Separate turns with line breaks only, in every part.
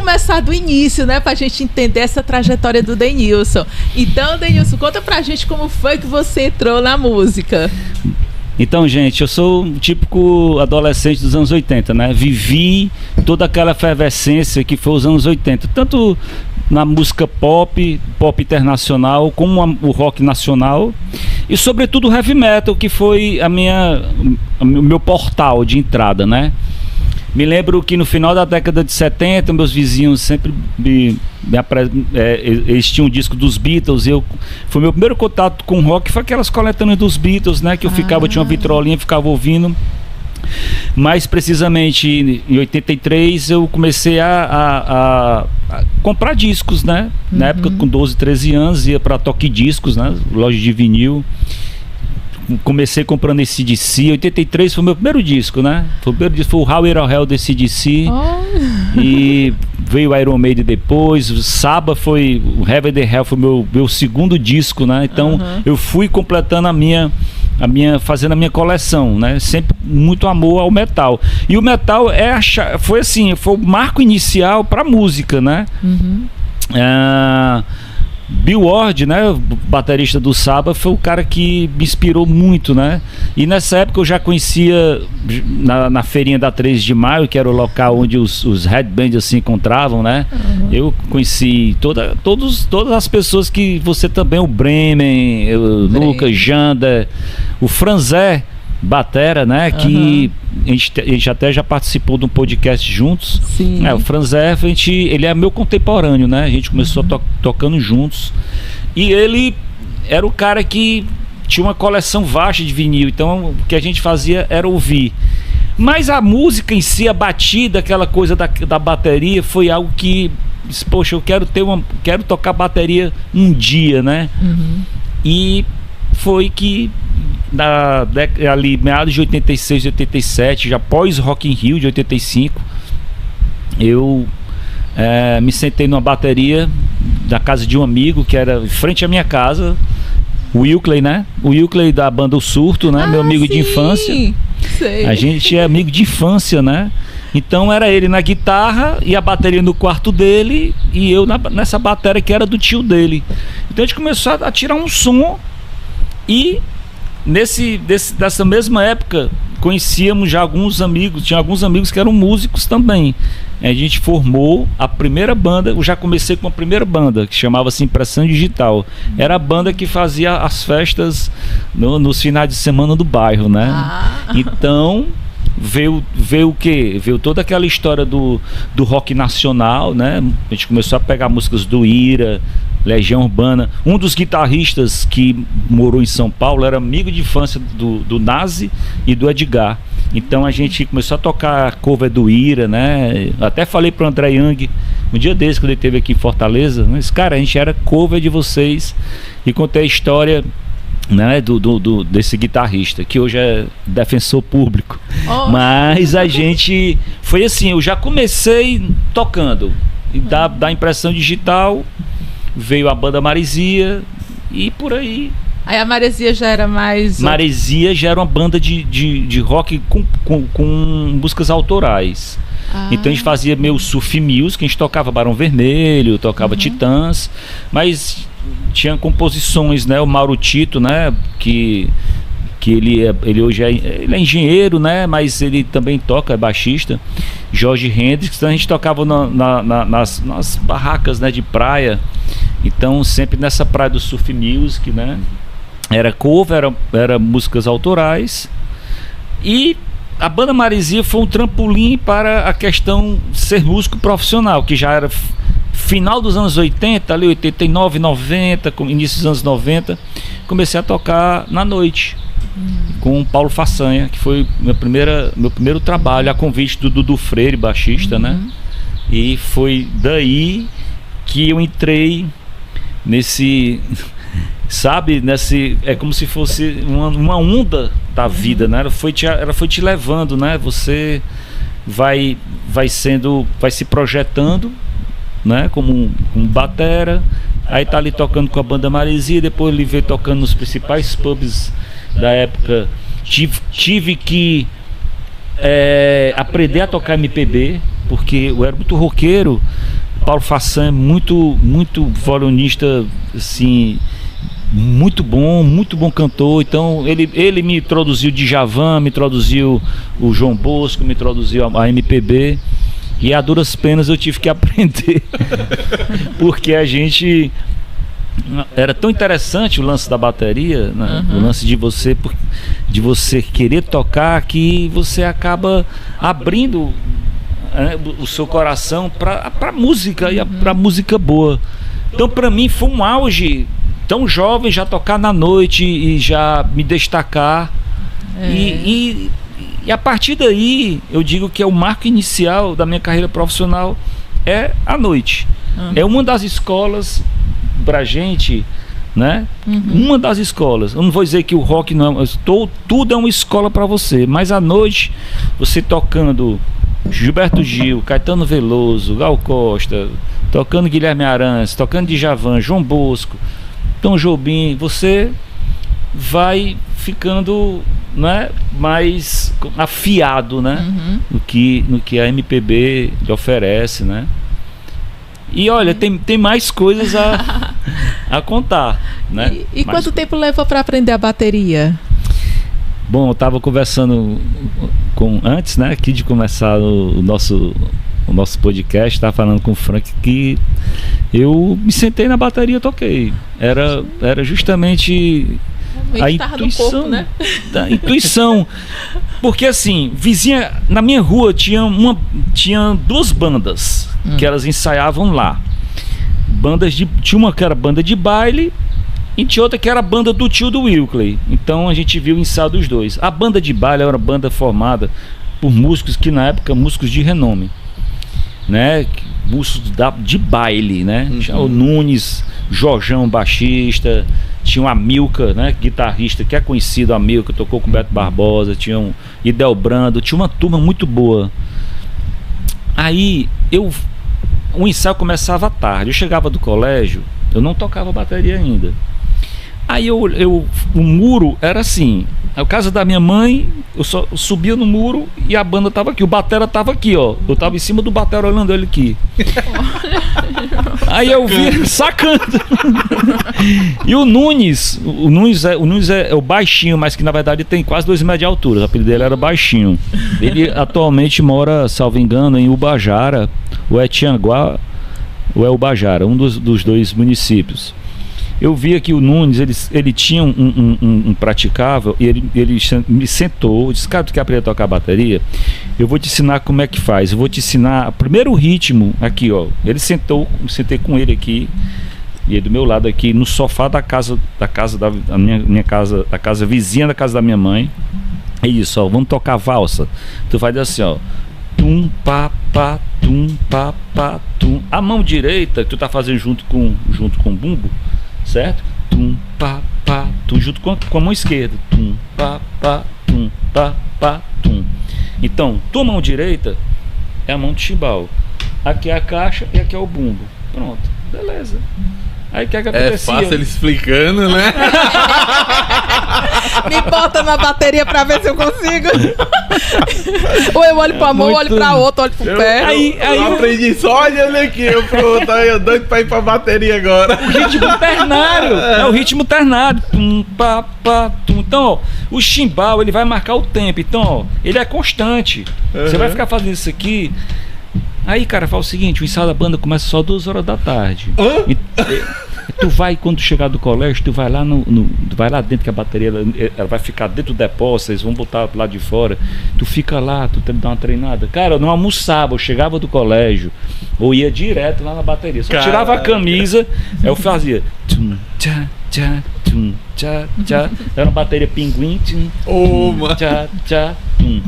começar do início, né? Pra gente entender essa trajetória do Denilson. Então, Denilson, conta pra gente como foi que você entrou na música.
Então, gente, eu sou um típico adolescente dos anos 80, né? Vivi toda aquela efervescência que foi os anos 80, tanto na música pop internacional, como o rock nacional e sobretudo o heavy metal, que foi o meu portal de entrada, né? Me lembro que no final da década de 70, meus vizinhos sempre eles tinham um disco dos Beatles. Foi meu primeiro contato com rock, foi aquelas coletâneas dos Beatles, né? Que eu tinha uma vitrolinha, ficava ouvindo. Mais precisamente em 83 eu comecei a comprar discos, né? Na época, com 12, 13 anos, ia para Toque Discos, né? Loja de vinil. Comecei comprando esse AC. 83 foi o meu primeiro disco, né? Foi o How It All Hell desse AC. E veio o Iron Maiden depois. O Saba foi. O Heaven and Hell foi meu segundo disco, né? Então eu fui completando fazendo a minha coleção, né? Sempre muito amor ao metal. E o metal foi o marco inicial para música, né? Bill Ward, né, o baterista do Saba, foi o cara que me inspirou muito, né? E nessa época eu já conhecia na feirinha da 3 de Maio, que era o local onde os headbangers se encontravam, né? Eu conheci todas as pessoas que você também, o Bremen, o Lucas, Jander, o Franzé, batera, né? Que a gente até já participou de um podcast juntos.
Sim.
O Franzé, ele é meu contemporâneo, né? A gente começou tocando juntos. E ele era o cara que tinha uma coleção vasta de vinil. Então o que a gente fazia era ouvir. Mas a música em si, a batida, aquela coisa da bateria, foi algo que, poxa, eu quero tocar bateria um dia, né? E foi que ali meados de 86, 87, já pós Rock in Rio de 85, eu me sentei numa bateria da casa de um amigo que era em frente à minha casa, o Wilkley, né? O Wilkley da banda O Surto, né? Meu amigo de infância.
Sei.
A gente é amigo de infância, né? Então era ele na guitarra e a bateria no quarto dele e eu nessa bateria que era do tio dele. Então a gente começou a tirar um som. E dessa mesma época conhecíamos já alguns amigos, tinha alguns amigos que eram músicos também. A gente formou a primeira banda. Eu já comecei com a primeira banda que chamava-se Impressão Digital. Era a banda que fazia as festas nos finais de semana do bairro, né? Então veio o quê? Veio toda aquela história do rock nacional, né? A gente começou a pegar músicas do Ira, Legião Urbana. Um dos guitarristas que morou em São Paulo era amigo de infância do Nazi e do Edgar. Então a gente começou a tocar cover do Ira, né? Até falei pro André Young um dia desse, quando ele esteve aqui em Fortaleza, mas cara, a gente era cover de vocês. E contei a história, né, desse guitarrista que hoje é defensor público. Mas a gente foi assim, eu já comecei tocando e da Impressão Digital veio a banda Maresia e por aí.
Aí a Maresia já era mais...
Maresia já era uma banda de rock com músicas autorais. Então a gente fazia meio surf music, a gente tocava Barão Vermelho, tocava Titãs, mas tinha composições, né? O Mauro Tito, né? Que ele hoje ele é engenheiro, né? Mas ele também toca, é baixista. Jorge Hendrix, então a gente tocava nas barracas, né, de praia. Então sempre nessa praia do surf music, né? Era cover, era músicas autorais. E a banda Maresia foi um trampolim para a questão de ser músico profissional, que já era final dos anos 80, ali 89, 90, início dos anos 90. Comecei a tocar na noite com o Paulo Façanha, que foi meu primeiro trabalho, a convite do Dudu Freire, baixista, né? E foi daí que eu entrei nesse, sabe, é como se fosse uma onda da vida, né? Ela foi te levando, né? Você vai se projetando, né? Como um batera, aí tá ali tocando com a banda Maresia, depois ele veio tocando nos principais pubs da época. Tive que aprender a tocar MPB, porque eu era muito roqueiro, Paulo Fassan é muito violonista, assim, muito bom cantor. Então ele me introduziu Djavan, me introduziu o João Bosco, me introduziu a MPB, e a duras penas eu tive que aprender porque a gente era tão interessante o lance da bateria, né? O lance de você querer tocar, que você acaba abrindo, né, o seu coração para música, e para música boa. Então, para mim foi um auge, tão jovem, já tocar na noite e já me destacar. E a partir daí eu digo que é o marco inicial da minha carreira profissional, é a noite. É uma das escolas pra gente, né? Uma das escolas. Eu não vou dizer que o rock não, tudo é uma escola para você, mas à noite, você tocando Gilberto Gil, Caetano Veloso, Gal Costa, tocando Guilherme Arantes, tocando Djavan, João Bosco, Tom Jobim, você vai ficando, né, mais afiado, né, no que a MPB lhe oferece, né? E olha, tem mais coisas a contar, né?
E quanto tempo levou para aprender a bateria?
Bom, eu estava conversando antes, né, aqui de começar o nosso podcast, estava falando com o Frank que eu me sentei na bateria e toquei. Era justamente a intuição,
corpo, né?
Da intuição. Porque assim, na minha rua tinha duas bandas que elas ensaiavam lá. Tinha uma que era banda de baile e tinha outra que era a banda do tio do Wilkley. Então a gente viu o ensaio dos dois. A banda de baile era uma banda formada por músicos que na época, músicos de renome, né? Músicos de baile, né? Tinha o Nunes, Jorjão, baixista, tinha o Amilca, né, guitarrista, que é conhecido, Amilca, tocou com o Beto Barbosa, tinha um Idel Brando, tinha uma turma muito boa. Aí o ensaio começava à tarde, eu chegava do colégio, eu não tocava bateria ainda. Aí o muro era assim, a casa da minha mãe, eu só subia no muro e a banda tava aqui, o batera tava aqui, ó, eu tava em cima do batera olhando ele aqui. Aí eu vi, sacando. E o Nunes é o baixinho, mas que na verdade tem quase 2 metros de altura, o apelido dele era baixinho. Ele atualmente mora, salvo engano, em Ubajara, ou é Tianguá, ou é Ubajara, um dos dois municípios. Eu via que o Nunes, ele tinha um praticável, e ele me sentou, disse: cara, tu quer aprender a tocar bateria? Eu vou te ensinar como é que faz, eu vou te ensinar primeiro o ritmo, aqui ó. Ele sentei com ele aqui, e ele do meu lado aqui, no sofá da casa da minha casa, da casa vizinha da casa da minha mãe. É isso, ó, vamos tocar valsa. Tu faz assim, ó. Tum, pá, pá, tum, pá, pá, tum. A mão direita, que tu tá fazendo junto com o bumbo, certo? Tum, pá, pá, tum, junto com a mão esquerda. Tum, pá, tum, pá, tum. Então, tua mão direita é a mão do chimbal. Aqui é a caixa e aqui é o bumbo. Pronto, beleza. Aí o que acontecia?
É fácil ele explicando, né?
Me bota na bateria pra ver se eu consigo. Ou eu olho pra mão, olho pra outra, olho pro pé.
Aí eu aprendi só olhando aqui, eu doido pra ir pra bateria agora.
O ritmo ternário, é o ritmo ternário. Tum, pá, pá, tum. Então, ó, o chimbal, ele vai marcar o tempo. Então, ó, ele é constante. Você vai ficar fazendo isso aqui. Aí, cara, fala o seguinte: o ensaio da banda começa só 2 horas da tarde. Tu vai, quando chegar do colégio, tu vai lá tu vai lá dentro, que a bateria ela vai ficar dentro do depósito, eles vão botar lá de fora. Tu fica lá, tu dá uma treinada. Cara, eu não almoçava, eu chegava do colégio, ou ia direto lá na bateria. Só tirava a camisa, eu fazia tum, tchá, tchá, tum, tchá, tchá. Era uma bateria pinguim, tum, tchá, tchá, tum.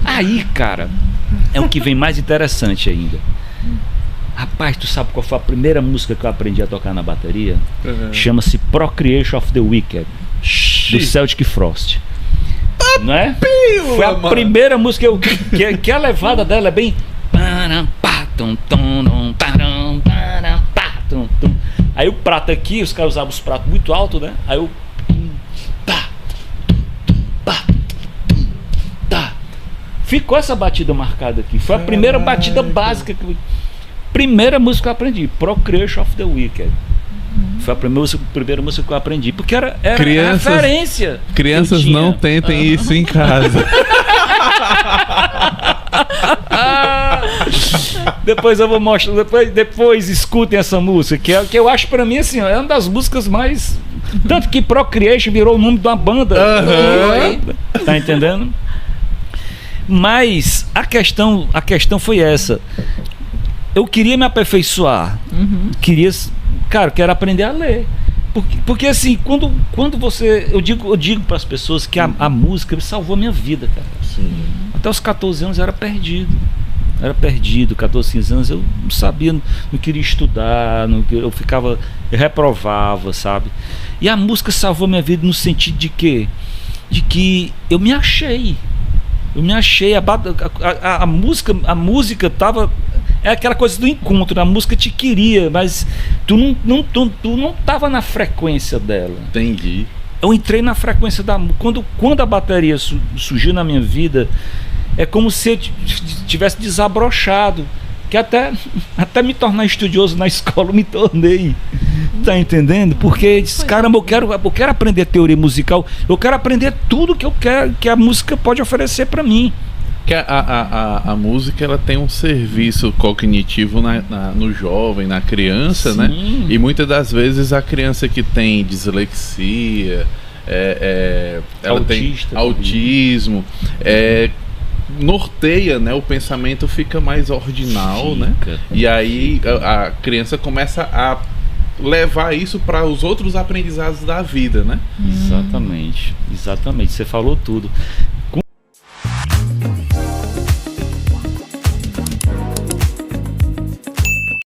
Aí, cara, é o que vem mais interessante ainda. Rapaz, tu sabe qual foi a primeira música que eu aprendi a tocar na bateria? Chama-se Procreation of the Wicked, do Celtic Frost. Não é? Foi a primeira música que a levada dela é bem. Aí o prato aqui, os caras usavam os pratos muito altos, né? Aí eu. Ficou essa batida marcada aqui. Foi a primeira batida básica que eu... primeira música que eu aprendi, Procreation of the Wicked. Foi a primeira música que eu aprendi, porque era referência.
Crianças não tentem isso em casa.
Depois eu vou mostrar, depois escutem essa música, que eu acho pra mim assim, é uma das músicas mais... Tanto que Procreation virou o nome de uma banda. Tá entendendo? Mas a questão foi essa. Eu queria me aperfeiçoar. Quero aprender a ler. Porque assim, quando você... Eu digo para as pessoas que a música salvou a minha vida, cara.
Sim.
Até os 14 anos eu era perdido. 14, 15 anos eu não sabia, não queria estudar, eu reprovava, sabe? E a música salvou minha vida no sentido de quê? De que eu me achei. A música tava... É aquela coisa do encontro, a música te queria, mas tu não tava na frequência dela.
Entendi.
Eu entrei na frequência da música. Quando a bateria surgiu na minha vida, é como se eu tivesse desabrochado. Que até me tornar estudioso na escola, eu me tornei. Tá entendendo? Porque disse, caramba, eu quero aprender teoria musical, eu quero aprender tudo que eu quero, que a música pode oferecer para mim.
Que a música, ela tem um serviço cognitivo no jovem, na criança, sim, né? E muitas das vezes a criança que tem dislexia, ela tem autismo, norteia, né? O pensamento fica mais ordinal, né? E aí a criança começa a levar isso para os outros aprendizados da vida, né?
Exatamente, você falou tudo.